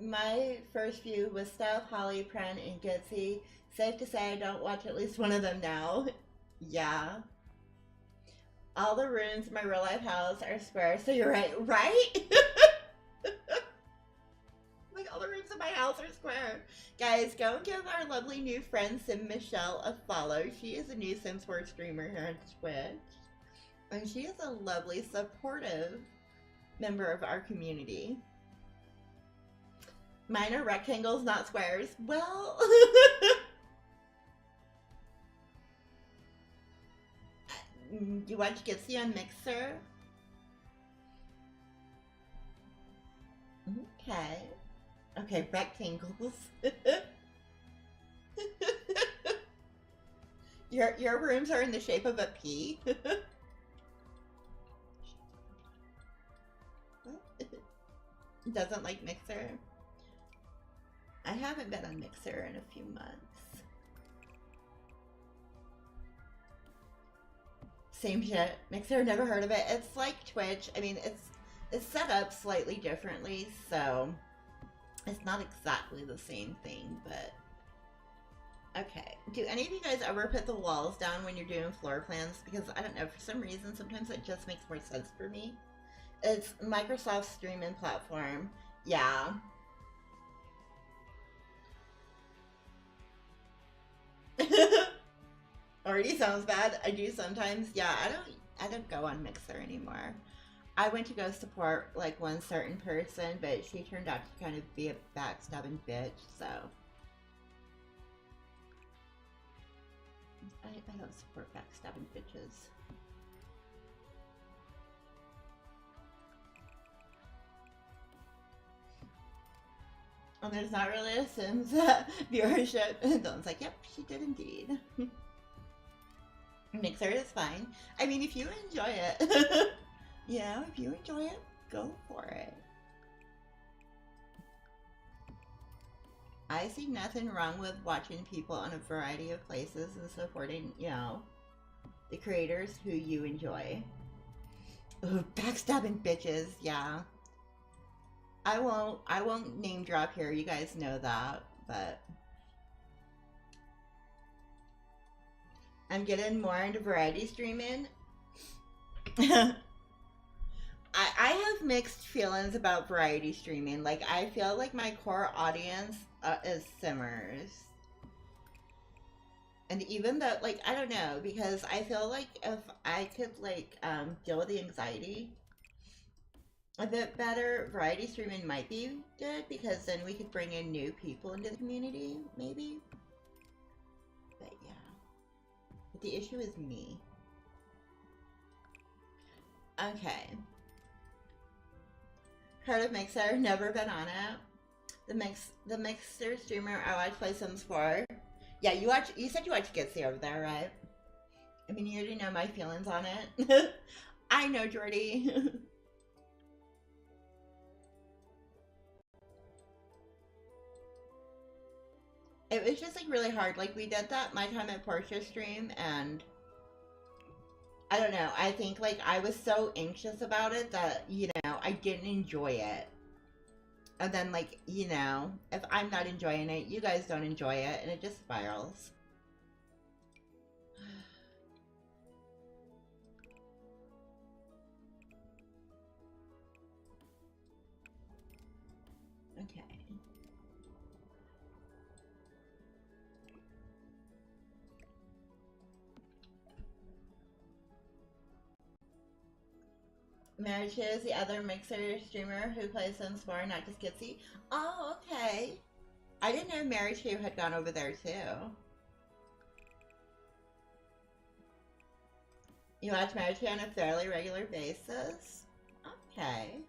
My first view was Steph, Holly, Pren, and Gitsy. Safe to say I don't watch at least one of them now. Yeah. All the rooms in my real life house are square, so you're right. Right? Like, all the rooms in my house are square. Guys, go give our lovely new friend Sim Michelle a follow. She is a new Sims 4 streamer here on Twitch. And she is a lovely, supportive member of our community. Mine are rectangles, not squares. Well, you watch Gitsy on Mixer? Okay. Okay, rectangles. Your rooms are in the shape of a P. Doesn't like Mixer. I haven't been on Mixer in a few months. Same shit. Mixer, never heard of it. It's like Twitch. I mean, it's set up slightly differently, so it's not exactly the same thing, but okay. Do any of you guys ever put the walls down when you're doing floor plans? Because I don't know, for some reason, sometimes it just makes more sense for me. It's Microsoft's streaming platform. Yeah. Already sounds bad. I do sometimes. Yeah, I don't go on Mixer anymore. I went to go support like one certain person, but she turned out to kind of be a backstabbing bitch, so I don't support backstabbing bitches. And there's not really a Sims viewership. And Dawn's like, yep, she did indeed. Mixer is fine. I mean, if you enjoy it, you know, if you enjoy it, go for it. I see nothing wrong with watching people on a variety of places and supporting, you know, the creators who you enjoy. Ooh, backstabbing bitches, yeah. I won't name drop here, you guys know that, but I'm getting more into variety streaming. I have mixed feelings about variety streaming. Like, I feel like my core audience is Simmers. And even though, like, I don't know, because I feel like if I could, like, deal with the anxiety a bit better, variety streaming might be good, because then we could bring in new people into the community, maybe. But yeah. But the issue is me. Okay. Heard of Mixer, never been on it. The Mixer streamer I watch play Sims 4. Yeah, you said you watch Gitsy over there, right? I mean, you already know my feelings on it. I know, Jordy. It was just like really hard. Like, we did that My Time at Portia stream, and I don't know, I think like I was so anxious about it that, you know, I didn't enjoy it. And then, like, you know, if I'm not enjoying it, you guys don't enjoy it, and it just spirals. Okay. Marriage is the other Mixer streamer who plays Sims 4, not just Gitsy. Oh, okay. I didn't know Marriage Hugh had gone over there too. You watch Marriage Hugh on a fairly regular basis? Okay.